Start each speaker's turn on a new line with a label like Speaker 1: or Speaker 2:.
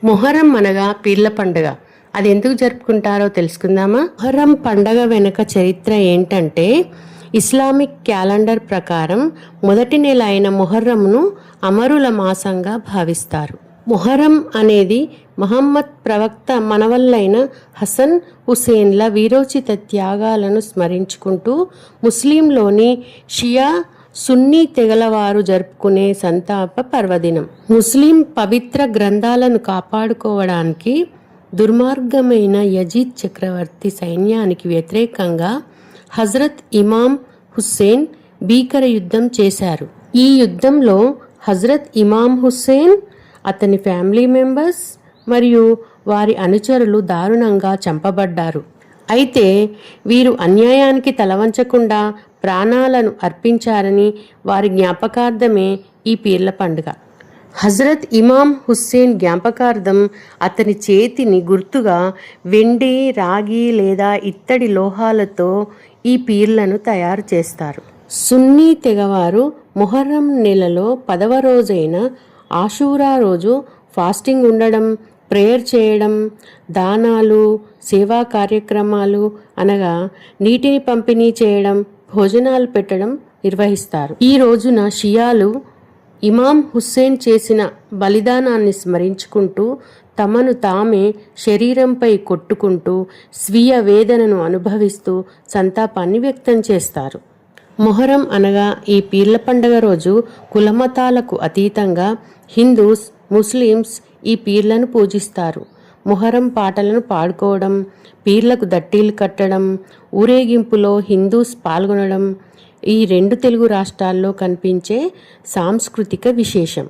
Speaker 1: మొహర్రం అనగా పీర్ల పండుగ. అది ఎందుకు జరుపుకుంటారో తెలుసుకుందామా? మొహర్రం పండగ వెనుక చరిత్ర ఏంటంటే, ఇస్లామిక్ క్యాలెండర్ ప్రకారం మొదటి నెల అయిన మొహర్రంను అమరుల మాసంగా భావిస్తారు. మొహర్రం అనేది మహమ్మద్ ప్రవక్త మనవళ్ళైన హసన్ హుసేన్ల వీరోచిత త్యాగాలను స్మరించుకుంటూ ముస్లింలోని షియా సున్నీ తెగలవారు జరుపుకునే సంతాప పర్వదినం. ముస్లిం పవిత్ర గ్రంథాలను కాపాడుకోవడానికి దుర్మార్గమైన యజీద్ చక్రవర్తి సైన్యానికి వ్యతిరేకంగా హజరత్ ఇమాం హుస్సేన్ భీకర యుద్ధం చేశారు. ఈ యుద్ధంలో హజరత్ ఇమాం హుస్సేన్, అతని ఫ్యామిలీ మెంబర్స్ మరియు వారి అనుచరులు దారుణంగా చంపబడ్డారు. అయితే వీరు అన్యాయానికి తలవంచకుండా ప్రాణాలను అర్పించారని వారి జ్ఞాపకార్థమే ఈ పీర్ల పండుగ. హజరత్ ఇమాం హుస్సేన్ జ్ఞాపకార్థం అతని చేతిని గుర్తుగా వెండి, రాగి లేదా ఇత్తడి లోహాలతో ఈ పీర్లను తయారు చేస్తారు. సున్నీ తెగవారు మొహర్రం నెలలో 10వ రోజైన ఆషూరా రోజు ఫాస్టింగ్ ఉండడం, ప్రేయర్ చేయడం, దానాలు, సేవా కార్యక్రమాలు అనగా నీటిని పంపిణీ చేయడం, భోజనాలు పెట్టడం నిర్వహిస్తారు. ఈ రోజున షియాలు ఇమాం హుస్సేన్ చేసిన బలిదానాన్ని స్మరించుకుంటూ తమను తామే శరీరంపై కొట్టుకుంటూ స్వీయ వేదనను అనుభవిస్తూ సంతాపాన్ని వ్యక్తం చేస్తారు. మొహరం అనగా ఈ పీర్ల పండుగ రోజు కులమతాలకు అతీతంగా హిందూస్, ముస్లిమ్స్ ఈ పీర్లను పూజిస్తారు. మొహరం పాటలను పాడుకోవడం, పీర్లకు దట్టీలు కట్టడం, ఊరేగింపులో హిందూస్ పాల్గొనడం ఈ 2 తెలుగు రాష్ట్రాల్లో కనిపించే సాంస్కృతిక విశేషం.